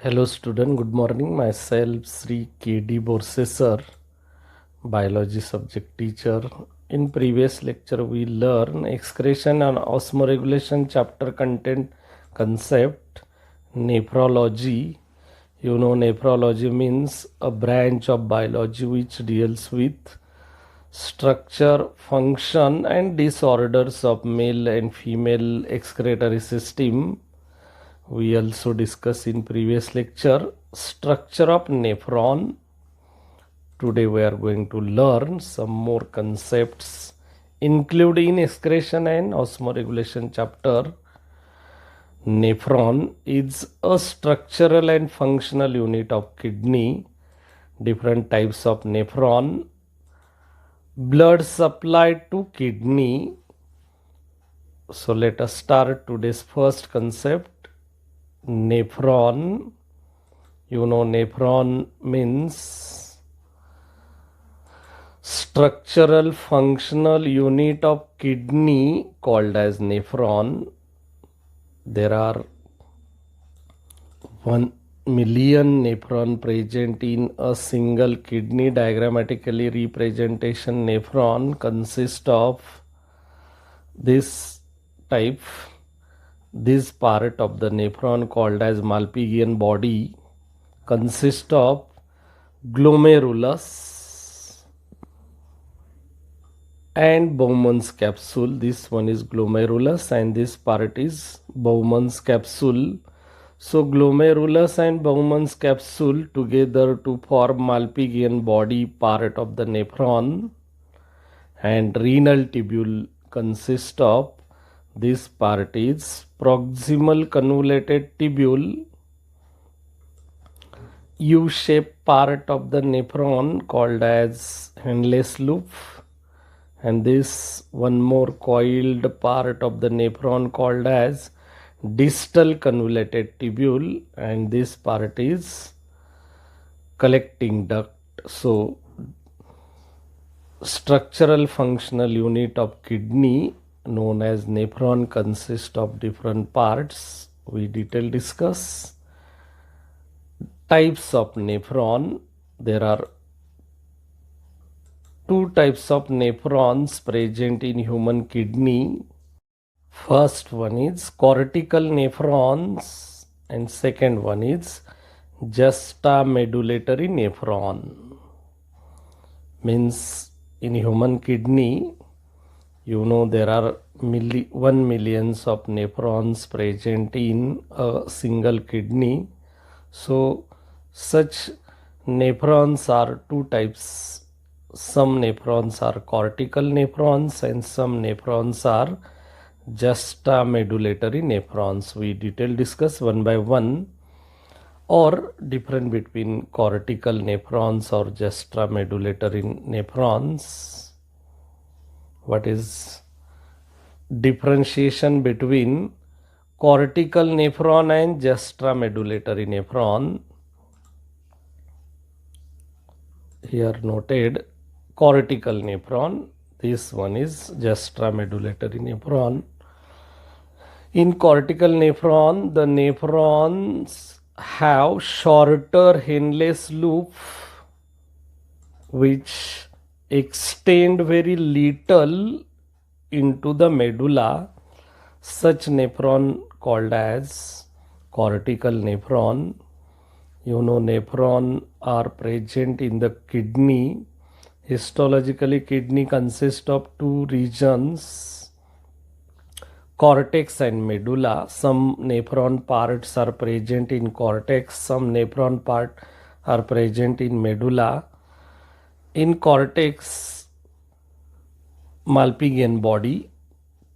Hello student, good morning. Myself Sri K.D. Borse sir, biology subject teacher. In previous lecture we learn excretion and osmoregulation chapter content concept nephrology. You know nephrology means a branch of biology which deals with structure, function and disorders of male and female excretory system. We also discussed in previous lecture structure of nephron. Today we are going to learn some more concepts included in excretion and osmoregulation chapter. Nephron is a structural and functional unit of kidney. Different types of nephron. Blood supply to kidney. So let us start today's first concept. Nephron. You know nephron means structural functional unit of kidney called as nephron. There are 1 million nephron present in a single kidney. Diagrammatically representation nephron consists of this type. This part of the nephron called as Malpighian body consists of glomerulus and Bowman's capsule. This one is glomerulus and this part is Bowman's capsule. So glomerulus and Bowman's capsule together to form Malpighian body part of the nephron, and renal tubule consists of this part is proximal convoluted tubule, U-shaped part of the nephron called as Henle's loop, and this one more coiled part of the nephron called as distal convoluted tubule, and this part is collecting duct. So structural functional unit of kidney known as nephron consists of different parts. We detail discuss. Types of nephron. There are two types of nephrons present in human kidney. First one is cortical nephrons and second one is juxtamedullary nephron. Means in human kidney, you know there are 1 millions of nephrons present in a single kidney. So such nephrons are two types. Some nephrons are cortical nephrons and some nephrons are juxtamedullary nephrons. We detail discuss one by one, or difference between cortical nephrons or juxtamedullary nephrons. What is differentiation between cortical nephron and juxtamedullary nephron? Here noted cortical nephron. This one is juxtamedullary nephron. In cortical nephron, the nephrons have shorter Henle's loop which extend very little into the medulla. Such nephron called as cortical nephron. You know nephron are present in the kidney. Histologically, kidney consists of two regions, cortex and medulla. Some nephron parts are present in cortex, some nephron part are present in medulla. In cortex, Malpighian body,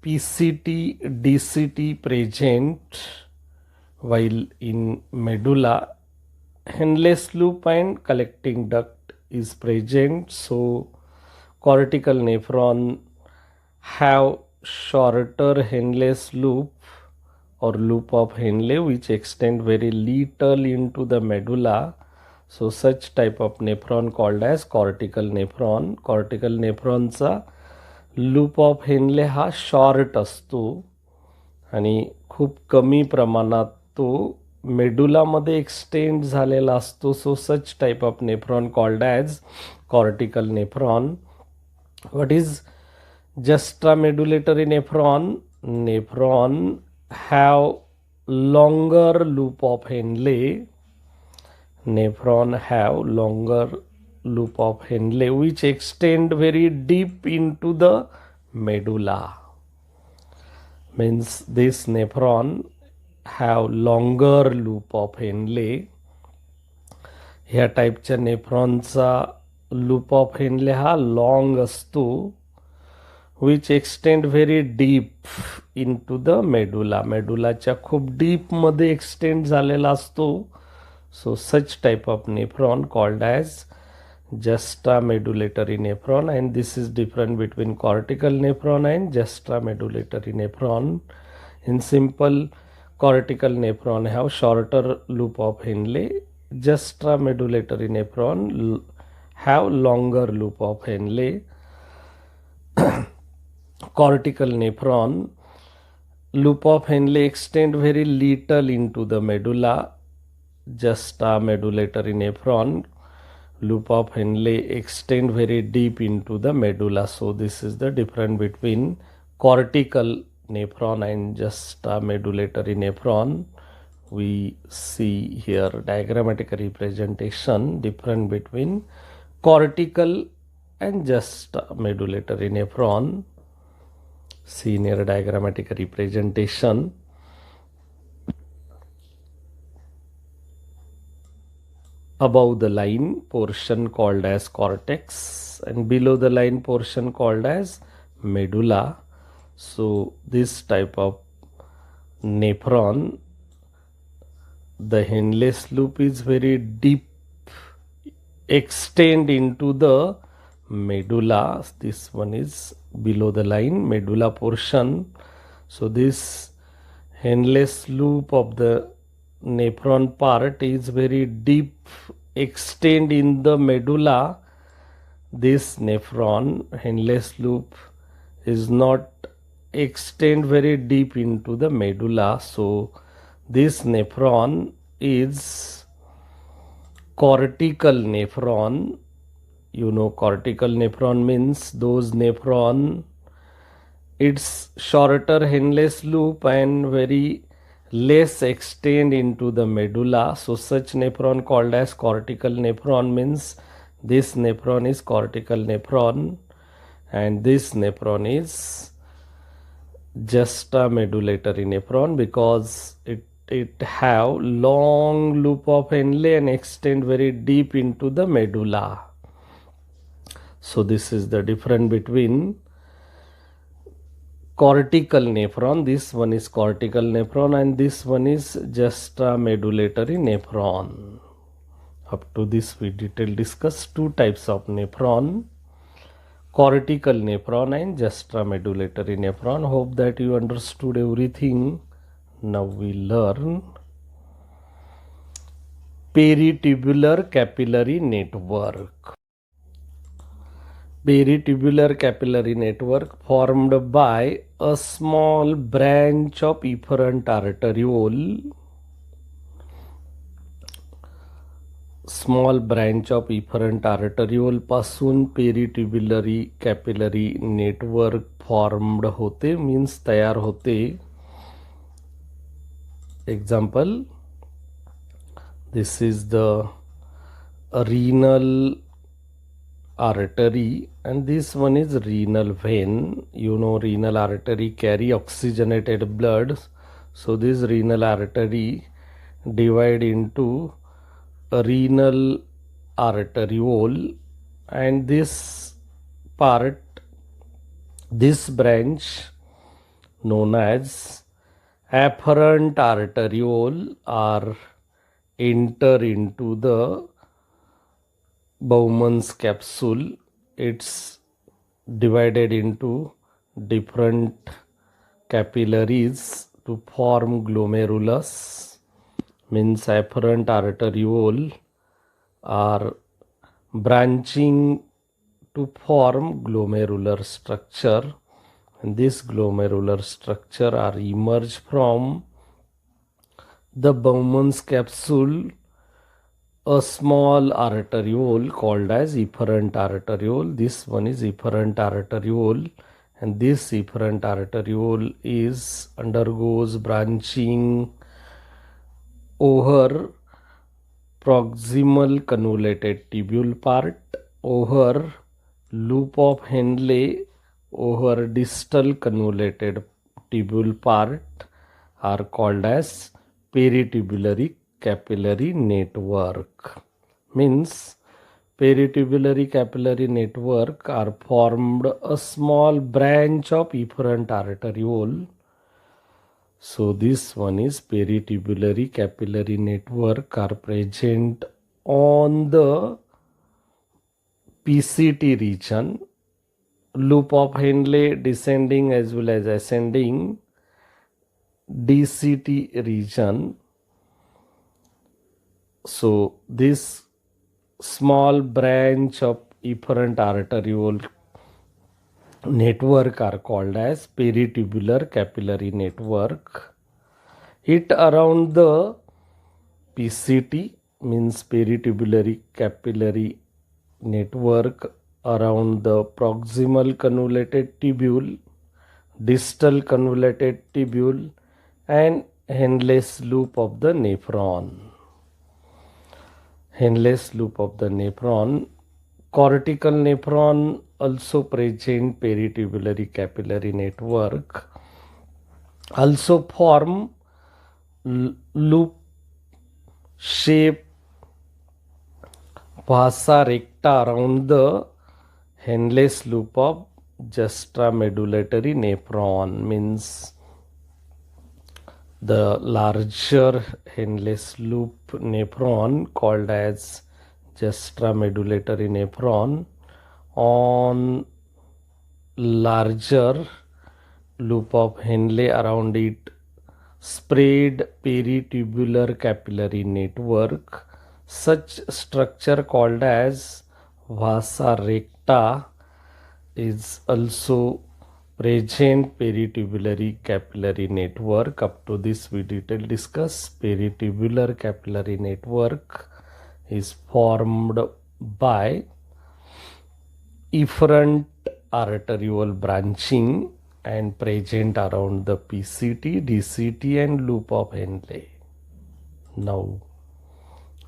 PCT, DCT present, while in medulla, Henle's loop and collecting duct is present. So cortical nephron have shorter Henle's loop or loop of Henle which extend very little into the medulla. So such type of nephron called as cortical nephron. Cortical nephronचा loop of Henle हा short असतो आणि खूप कमी प्रमाणात तो मेडुलामध्ये extend झालेला असतो. So such type of nephron called as cortical nephron. What is juxtamedullary nephron? Nephron have longer loop of Henle. Nephron have longer loop of Henle which extend very deep into the medulla. Means this nephron have longer loop of Henle. ह्या टाईपच्या नेफ्रॉनचा loop of Henle हा long असतो, which extend very deep into the medulla. मेडुलाच्या खूप डीपमध्ये extend झालेला असतो. So such type of nephron called as juxtamedullary nephron, and this is different between cortical nephron and juxtamedullary nephron. In simple, cortical nephron have shorter loop of Henle. Juxtamedullary nephron have longer loop of Henle. Cortical nephron loop of Henle extend very little into the medulla. Juxtamedullary nephron loop of Henle extend very deep into the medulla. So this is the difference between cortical nephron and juxtamedullary nephron. We see here diagrammatic representation difference between cortical and juxtamedullary nephron. See near diagrammatic representation. Above the line portion called as cortex and below the line portion called as medulla. So this type of nephron, the Henle's loop is very deep, extend into the medulla. This one is below the line medulla portion. So this Henle's loop of the nephron part is very deep, extend in the medulla. This nephron Henle's loop is not extend very deep into the medulla. So this nephron is cortical nephron. You know, cortical nephron means those nephron, it's shorter Henle's loop and very less extend into the medulla. So such nephron called as cortical nephron. Means this nephron is cortical nephron and this nephron is juxtamedullary nephron, because it have long loop of Henle and extend very deep into the medulla. So this is the difference between cortical nephron. This one is cortical nephron and this one is juxtamedullary nephron. Up to this we detail discuss two types of nephron, cortical nephron and juxtamedullary nephron. Hope that you understood everything. Now we learn peritubular capillary network. Peritubular capillary network formed by a small branch of efferent arteriole. Small branch of efferent arteriole पासून पेरिट्युब्युलरी capillary network formed होते, means तयार होते. Example, this is the renal artery and this one is renal vein. You know, renal artery carry oxygenated blood. So this renal artery divide into a renal arteriole, and this part, this branch known as afferent arteriole are enter into the Bowman's capsule. It's divided into different capillaries to form glomerulus. Means afferent arteriole are branching to form glomerular structure, and this glomerular structure are emerged from the Bowman's capsule, a small arteriole called as efferent arteriole. This one is efferent arteriole, and this efferent arteriole is undergoes branching over proximal convoluted tubule part, over loop of Henle, over distal convoluted tubule part are called as peritubulary capillary network. Means peritubulary capillary network are formed a small branch of efferent arteriole. So this one is peritubulary capillary network are present on the PCT region, loop of Henle descending as well as ascending, DCT region. So this small branch of efferent arteriole network are called as peritubular capillary network. It around the PCT means peritubulary capillary network around the proximal convoluted tubule, distal convoluted tubule, and Henle's loop of the nephron. Henle's loop of the nephron. Cortical nephron also present peritubulary capillary network. Also form loop shape vasa recta around the Henle's loop of juxtamedullary nephron. Means the larger Henle's loop nephron called as juxtamedullary nephron on larger loop of Henle around it spread peritubular capillary network. Such structure called as vasa recta is also present peritubulary capillary network. Up to this we detail discuss. Peritubular capillary network is formed by efferent arteriole branching and present around the PCT, DCT and loop of Henle. Now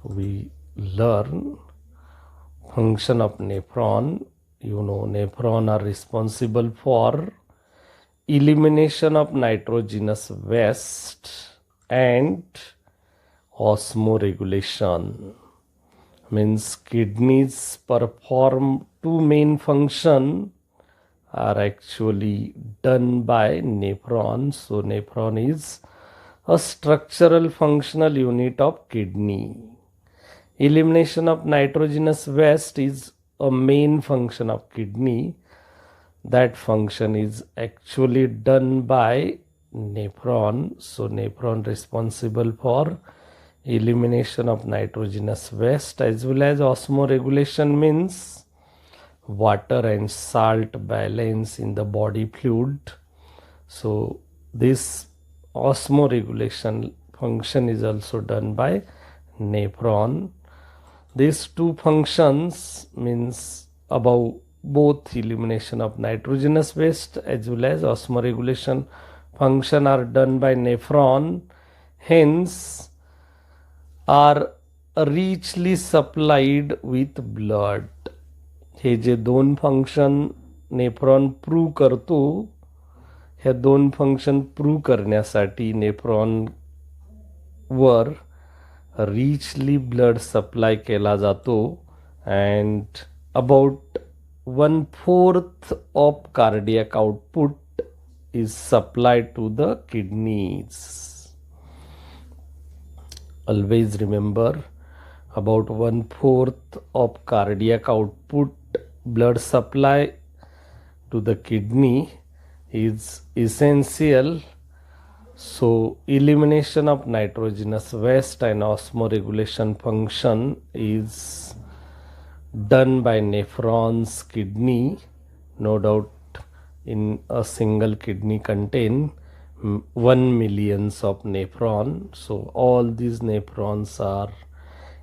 we learn function of nephron. You know, nephron are responsible for elimination of nitrogenous waste and osmoregulation. Means kidneys perform two main functions are actually done by nephron. So nephron is a structural functional unit of kidney. Elimination of nitrogenous waste is a main function of kidney. That function is actually done by nephron. So nephron responsible for elimination of nitrogenous waste as well as osmoregulation, means water and salt balance in the body fluid. So this osmoregulation function is also done by nephron. These two functions means above both elimination of nitrogenous waste as well as osmoregulation function are done by nephron, hence are richly supplied with blood. हे जे दोन function nephron prove करतो, ह्या दोन function prove करण्यासाठी nephron वर richly blood supply केला जातो and about 1/4 of cardiac output is supplied to the kidneys. Always remember, about 1/4 of cardiac output blood supply to the kidney is essential. So elimination of nitrogenous waste and osmoregulation function is done by nephron's kidney. No doubt in a single kidney contain 1 millions of nephron. So all these nephrons are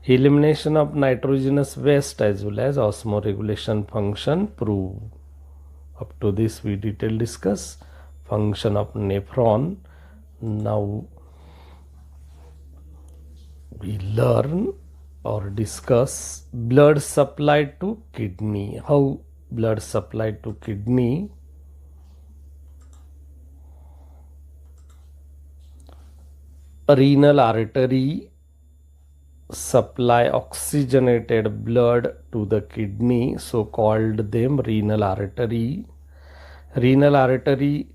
elimination of nitrogenous waste as well as osmoregulation function prove. Up to this we detail discuss function of nephron. Now we learn or discuss blood supply to kidney. How blood supply to kidney? A renal artery supply oxygenated blood to the kidney, so called them renal artery. Renal artery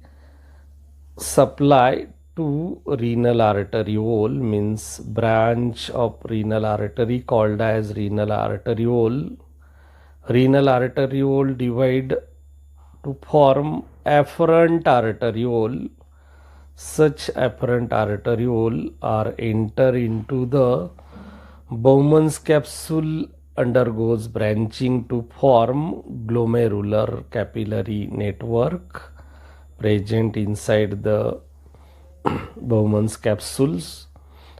supply to renal arteriole means branch of renal artery called as renal arteriole. Renal arteriole divide to form afferent arteriole. Such afferent arteriole are enter into the Bowman's capsule, undergoes branching to form glomerular capillary network present inside the Bowman's capsules,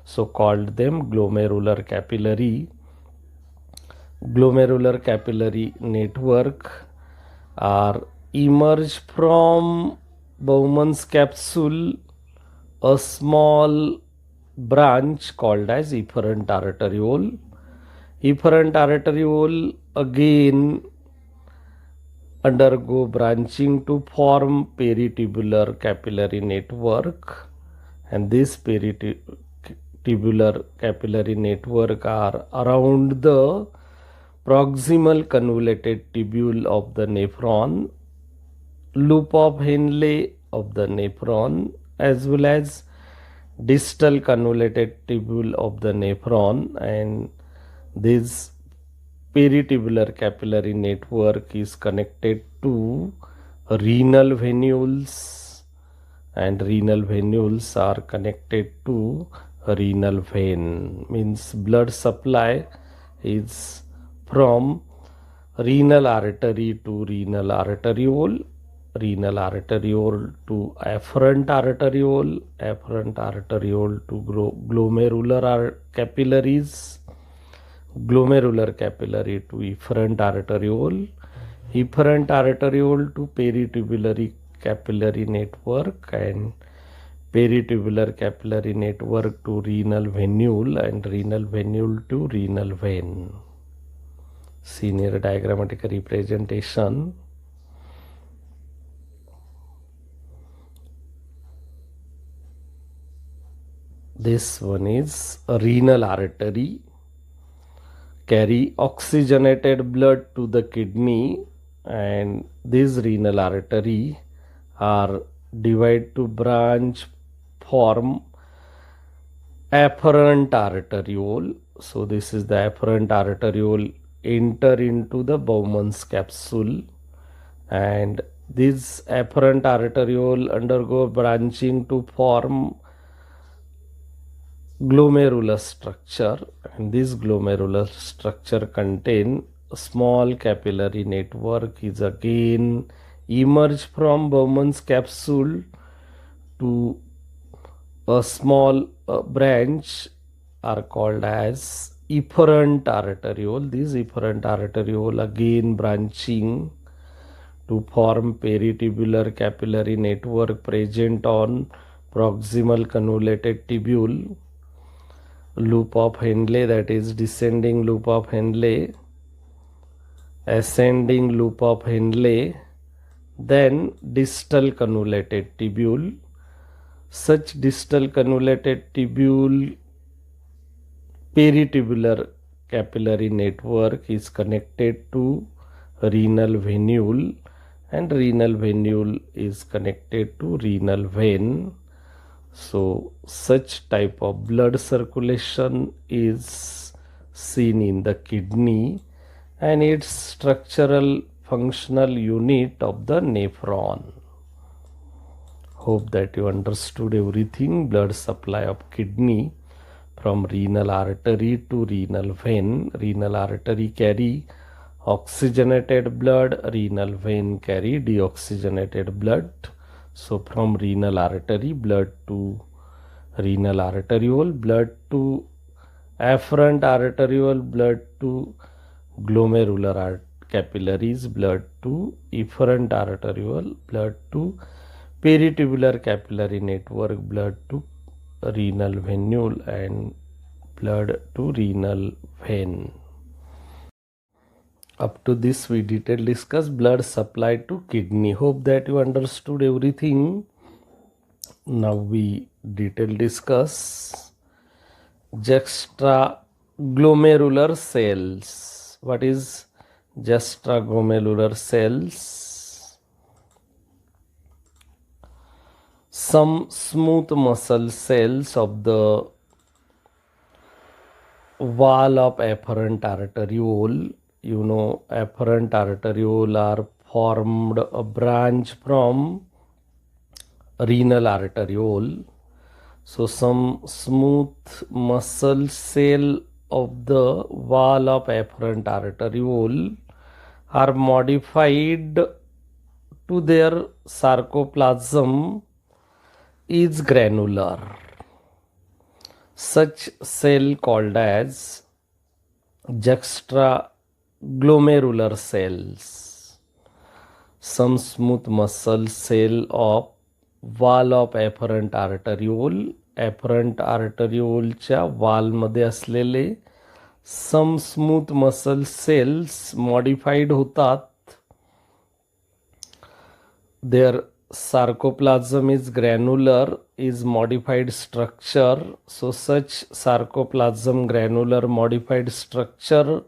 so called them glomerular capillary. Glomerular capillary network are emerge from Bowman's capsule a small branch called as efferent arteriole. Efferent arteriole again undergo branching to form peritubular capillary network, and this peritubular capillary network are around the proximal convoluted tubule of the nephron, loop of Henle of the nephron, as well as distal convoluted tubule of the nephron, and this peritubular capillary network is connected to renal venules, and renal venules are connected to renal vein. Means blood supply is from renal artery to renal arteriole, renal arteriole to afferent arteriole, afferent arteriole to glomerular capillaries, glomerular capillary to efferent arteriole, efferent arteriole to peritubular capillary network, and peritubular capillary network to renal venule, and renal venule to renal vein. See near diagrammatic representation. This one is a renal artery, carry oxygenated blood to the kidney, and these renal artery are divide to branch form afferent arteriole. So this is the afferent arteriole enter into the Bowman's capsule, and this afferent arteriole undergo branching to form glomerular structure, and this glomerular structure contain a small capillary network is again emerge from Bowman's capsule to a small branch are called as efferent arteriole. This efferent arteriole again branching to form peritubular capillary network present on proximal convoluted tubule, loop of Henle, that is descending loop of Henle, ascending loop of Henle, then distal convoluted tubule. Such distal convoluted tubule peritubular capillary network is connected to renal venule, and renal venule is connected to renal vein. So such type of blood circulation is seen in the kidney, and its structural functional unit of the nephron. Hope that you understood everything. Blood supply of kidney from renal artery to renal vein. Renal artery carry oxygenated blood, renal vein carry deoxygenated blood. So from renal artery, blood to renal arteriole, blood to afferent arteriole, blood to glomerular capillaries, blood to efferent arteriole, blood to peritubular capillary network, blood to renal venule, and blood to renal vein. Up to this we detail discuss blood supply to kidney. Hope that you understood everything. Now we detail discuss juxtaglomerular cells. What is juxtaglomerular cells? Some smooth muscle cells of the wall of afferent arteriole. You know, afferent arteriole are formed a branch from renal arteriole. So some smooth muscle cell of the wall of afferent arteriole are modified to their sarcoplasm is granular. Such cell called as juxtaglomerular cells. Some smooth muscle cell of wall of afferent arteriole, afferent arterioleच्या वॉलमध्ये असलेले सम smooth muscle cells modified होतात. Their sarcoplasm is granular, is modified structure. So such sarcoplasm granular modified structure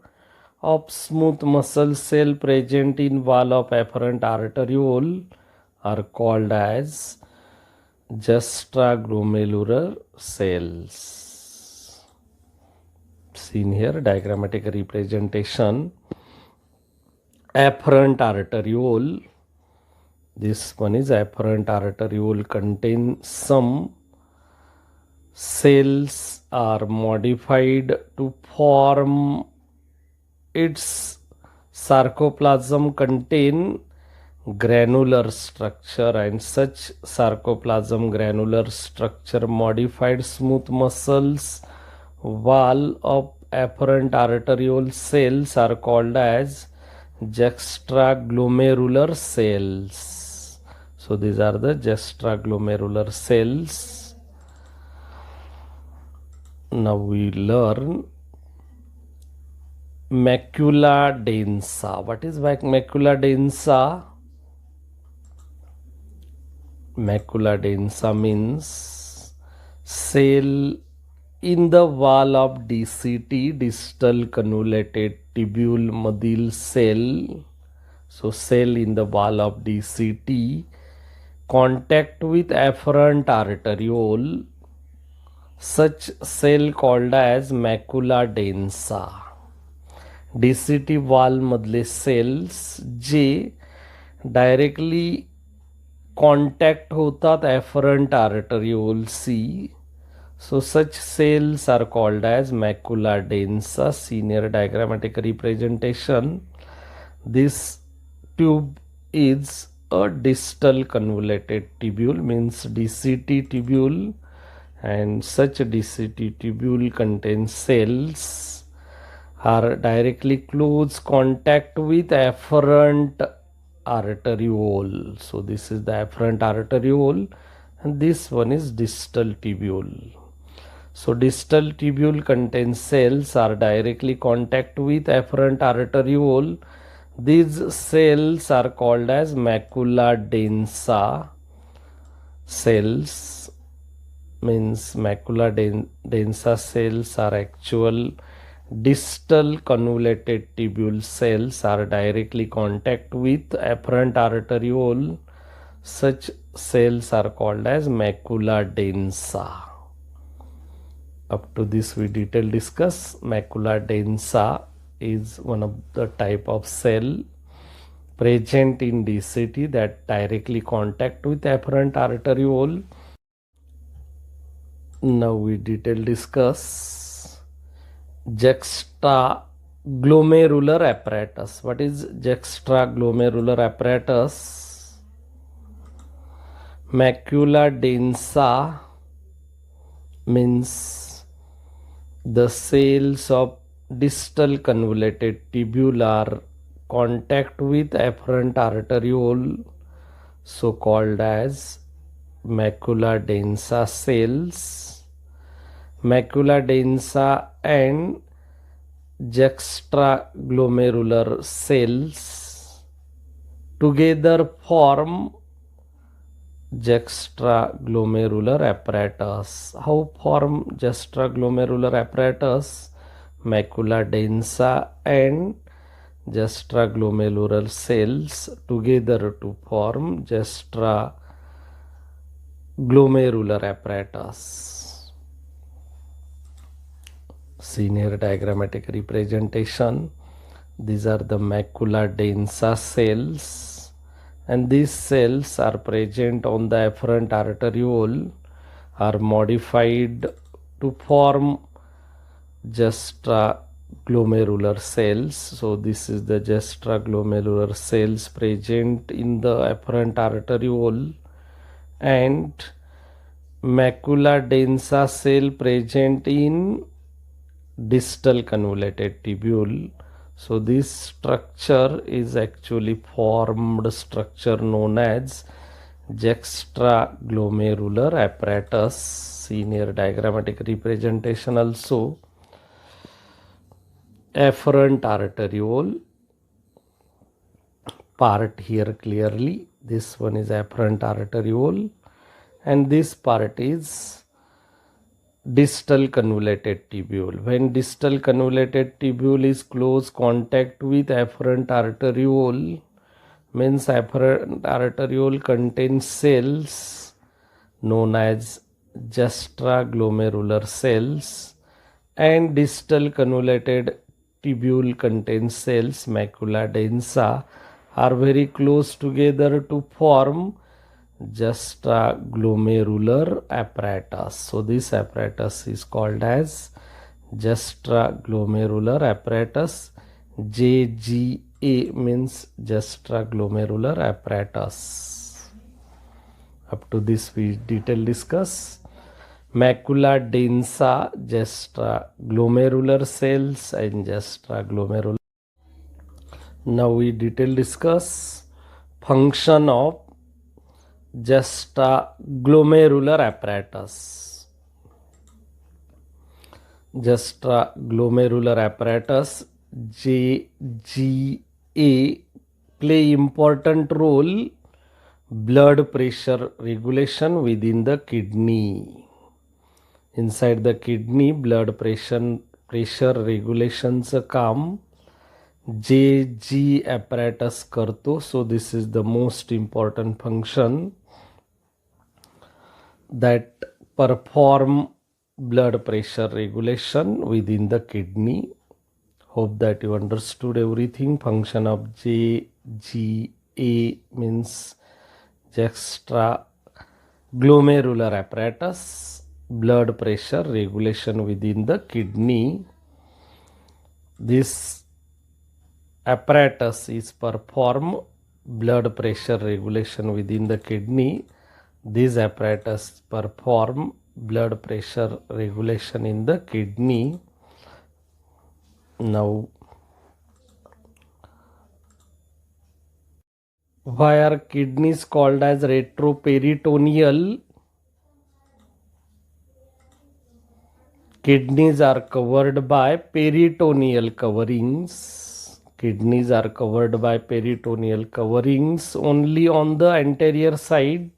of smooth muscle cell present in wall of afferent arteriole are called as juxtaglomerular cells. Seen here diagrammatic representation. Afferent arteriole. This one is afferent arteriole contains some cells are modified to form its sarcoplasm contain granular structure, and such sarcoplasm granular structure modified smooth muscles wall of afferent arteriole cells are called as juxtaglomerular cells. So these are the juxtaglomerular cells. Now we learn macula densa. What is macula densa? Macula densa means cell in the wall of DCT, distal cannulated tubule मधील cell. So cell in the wall of DCT contact with afferent arteriole. Such cell called as macula densa. DCT wall मधले cells जे directly contact होतात afferent arteriole C. So such cells are called as macula densa. Senior diagrammatic representation. This tube is a distal convoluted tubule, means DCT tubule, and such DCT tubule contains cells are directly close contact with afferent arteriole. So this is the afferent arteriole and this one is distal tubule. So distal tubule contains cells are directly contact with afferent arteriole. These cells are called as macula densa cells. Means macula densa cells are actual distal convoluted tubule cells are directly contact with afferent arteriole. Such cells are called as macula densa. Up to this we detail discuss. Macula densa is one of the type of cell present in DCT that directly contact with afferent arteriole. Now we detail discuss juxtaglomerular apparatus. What is juxtaglomerular apparatus? Macula densa means the cells of distal convoluted tubular contact with afferent arteriole, so called as macula densa cells. Macula densa and juxtaglomerular cells together form juxtaglomerular apparatus. How form juxtaglomerular apparatus? Macula densa and juxtaglomerular cells together to form juxtaglomerular apparatus. Senior diagrammatic representation. These are the macula densa cells, and these cells are present on the afferent arteriole, are modified to form juxtaglomerular cells. So this is the juxtaglomerular cells present in the afferent arteriole, and macula densa cell present in distal convoluted tubule. So this structure is actually formed structure known as juxtaglomerular apparatus. Senior diagrammatic representation also. Afferent arteriole part here clearly. This one is afferent arteriole, and this part is distal convoluted tubule. When distal convoluted tubule is close contact with afferent arteriole, means afferent arteriole contains cells known as juxtaglomerular cells, and distal convoluted tubule contains cells, macula densa, are very close together to form juxtaglomerular apparatus. So this apparatus is called as juxtaglomerular apparatus. JGA means juxtaglomerular apparatus. Up to this we detail discuss. Macula densa, juxtaglomerular cells and juxtaglomerular. Now we detail discuss function of juxtaglomerular apparatus. Juxtaglomerular apparatus JGA play important role blood pressure regulation within the kidney. Inside the kidney blood pressure regulations काम JG apparatus करतो. So this is the most important function that perform blood pressure regulation within the kidney. Hope that you understood everything. Function of JGA means juxtaglomerular apparatus, blood pressure regulation within the kidney. This apparatus is perform blood pressure regulation within the kidney. This apparatus perform blood pressure regulation in the kidney. Now, why are kidneys called as retroperitoneal? Kidneys are covered by peritoneal coverings. Kidneys are covered by peritoneal coverings only on the anterior side.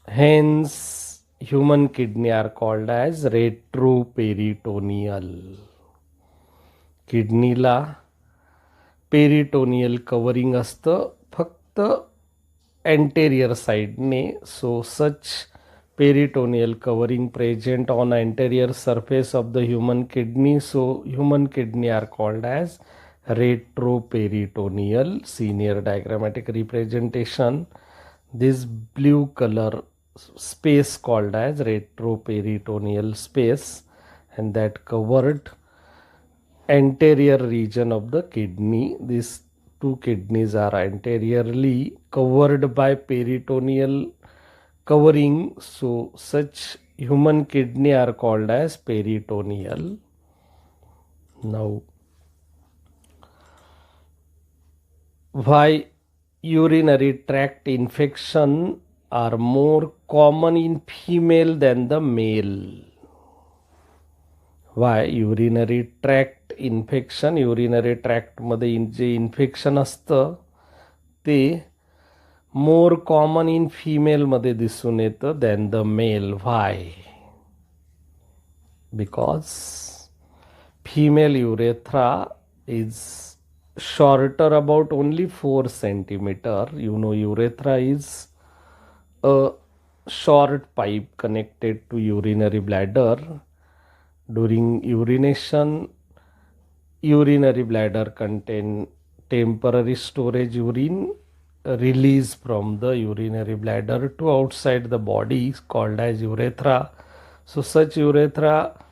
Hence, human kidney are called as retroperitoneal. किडनीला peritoneal covering असतं फक्त anterior साइडने. So such peritoneal covering present on anterior surface of the human kidney. So human kidney are called as retroperitoneal. Senior diagrammatic representation. This blue color space called as retroperitoneal space, and that covered anterior region of the kidney. This two kidneys are anteriorly covered by peritoneal covering, so such human kidney are called as peritoneal. Now, why urinary tract infection are more common in female than the male? Why urinary tract infection, urinary tract मध्ये जे infection असतं ते more common in female मध्ये दिसून येतं than the male? Why? Because female urethra is shorter, about only 4 centimeter. You know, urethra is a short pipe connected to urinary bladder. During urination, urinary bladder contain temporary storage urine release from the urinary bladder to outside the body is called as urethra. So such urethra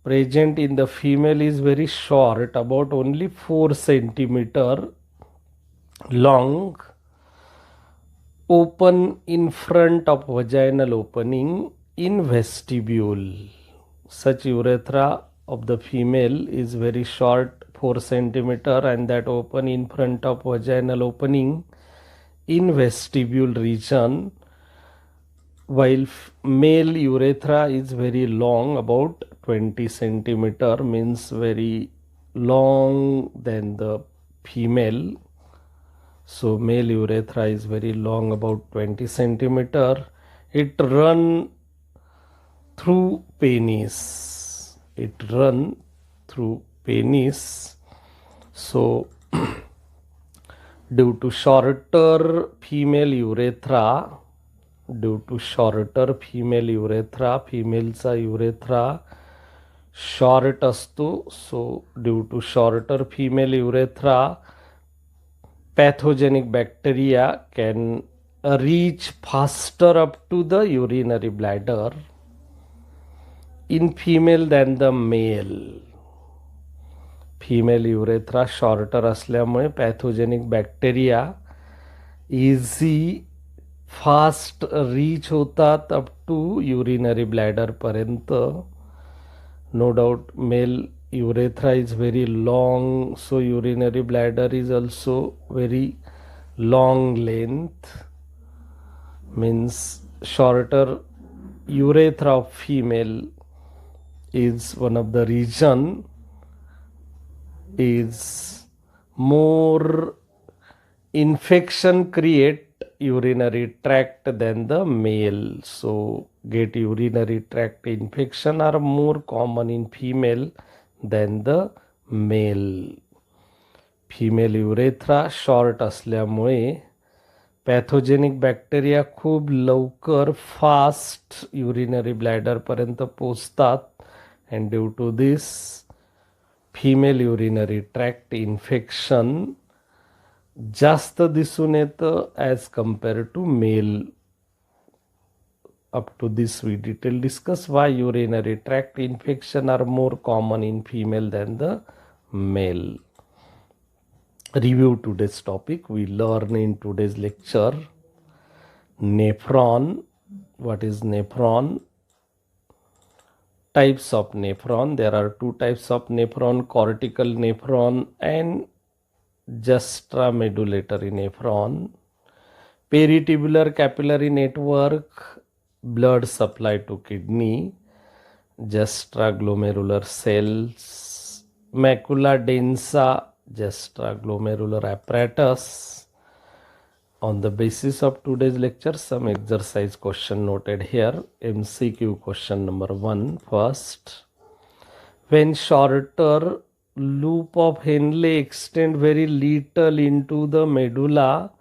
present in the female is very short, about only 4 centimeter long, open in front of vaginal opening in vestibule. Such urethra of the female is very short, 4 centimeter, and that open in front of vaginal opening in vestibule region, while male urethra is very long, about 20 centimeter, means very long than the female. So male urethra is very long, about 20 centimeter. It run through penis. It run through penis. So due to shorter female urethra, फिमेलचा युरेथ्रा short असतो. So due to shorter female urethra, pathogenic bacteria can reach faster up to the urinary bladder in female than the male. Female urethra shorter असल्यामुळे pathogenic bacteria easy fast reach होतात up to urinary bladder पर्यंत. No doubt male urethra is very long, so urinary bladder is also very long length, means shorter urethra of female is one of the region is more infection create urinary tract than the male. So get urinary tract infection are more common in female than the male. Female urethra short असल्यामुळे pathogenic bacteria खूप लवकर fast urinary bladder पर्यंत पोचतात, and due to this female urinary tract infection जास्त दिसून येतं as compare to male. Up to this we detail discuss why urinary tract infection are more common in female than the male. Review today's topic. We learn in today's lecture nephron. What is nephron? Types of nephron. There are two types of nephron, cortical nephron and juxtamedullary nephron. Peritubular capillary network, blood supply to kidney, juxtaglomerular cells, macula densa, juxtaglomerular apparatus. On the basis of today's lecture, some exercise question noted here. MCQ question number 1. First, when shorter loop of Henle extend very little into the medulla,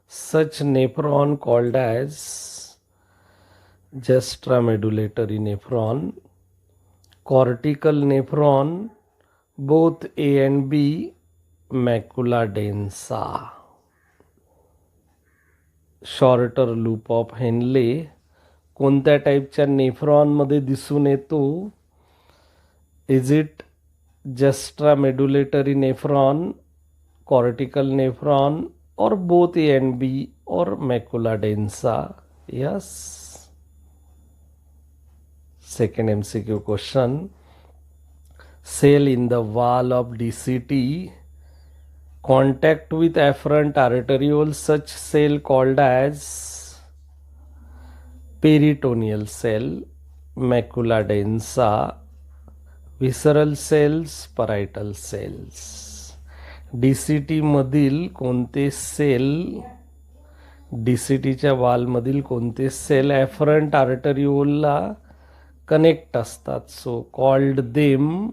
such nephron called as juxtamedullary nephron. Cortical nephron, both A and B, macula densa. Shorter loop of Henley कोणत्या टाईपच्या नेफ्रॉनमध्ये दिसून येतो? Is it juxtamedullary nephron, cortical nephron, or both A and B, or macula densa? Yes. Second MCQ question. Cell in the wall of DCT contact with afferent arteriole, such cell called as peritoneal cell, macula densa, visceral cells, parietal cells. DCT मधील कोणते cell, DCTच्या वॉलमधील कोणते cell ॲफरंट आर्टरिओलला connect असतात? So called them,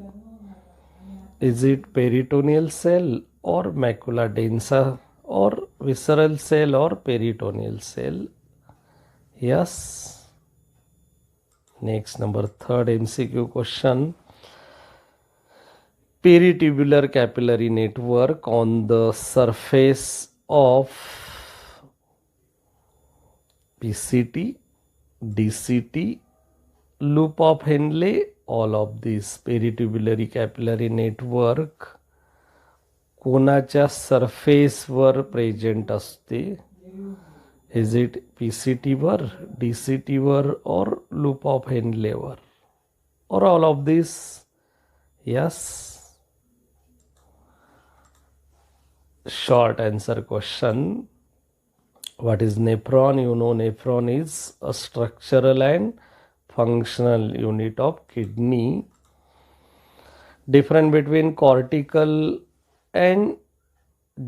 is it peritoneal cell or macula densa or visceral cell or peritoneal cell? Yes. Next, number third MCQ question. Peritubular capillary network on the surface of PCT, DCT, loop of Henle, all of these peritubulary capillary network कोणाच्या सरफेसवर present असते? Is it PCTवर, DCTवर, और loop of हेनलेवर, और all of this? Yes. Short answer question. What is nephron? You know, nephron is a structural and functional unit of kidney. Difference between cortical and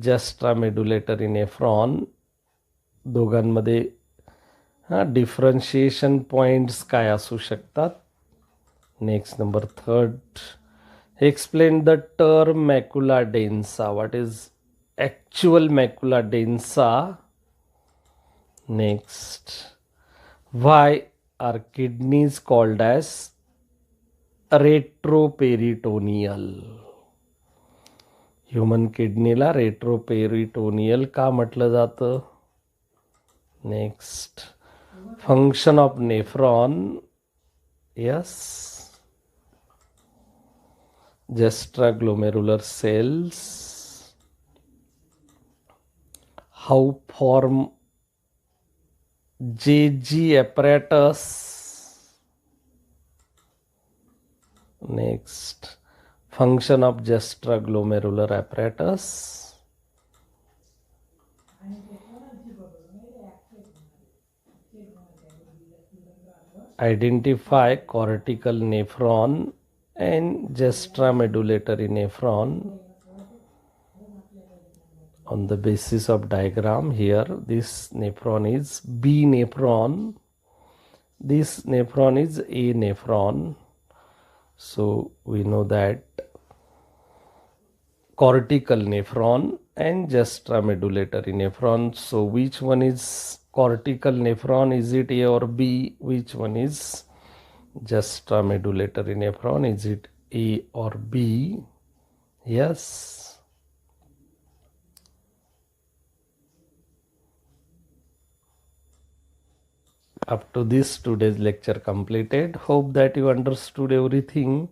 juxtamedullary nephron, दोघांमध्ये differentiation points काय असू शकतात? Next, number third. Explain the term macula densa. What is actual macula densa? Next, why are kidneys called as retroperitoneal? Human किडनीला retroperitoneal का म्हटलं जातं? Next, function of nephron. Yes. Juxtaglomerular cells. How form JG apparatus. Next, function of juxtaglomerular apparatus. Identify cortical nephron and juxtamedullary nephron. On the basis of diagram here, this nephron is B nephron, this nephron is A nephron. So we know that cortical nephron and juxtamedullary nephron. So which one is cortical nephron? Is it A or B? Which one is juxtamedullary nephron? Is it A or B? Yes. Up to this, today's lecture completed. Hope that you understood everything.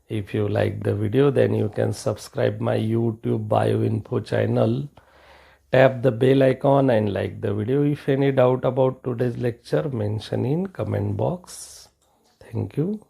If you like the video, then you can subscribe my YouTube BioInfo channel. Tap the bell icon and like the video. If any doubt about today's lecture, mention in comment box. Thank you.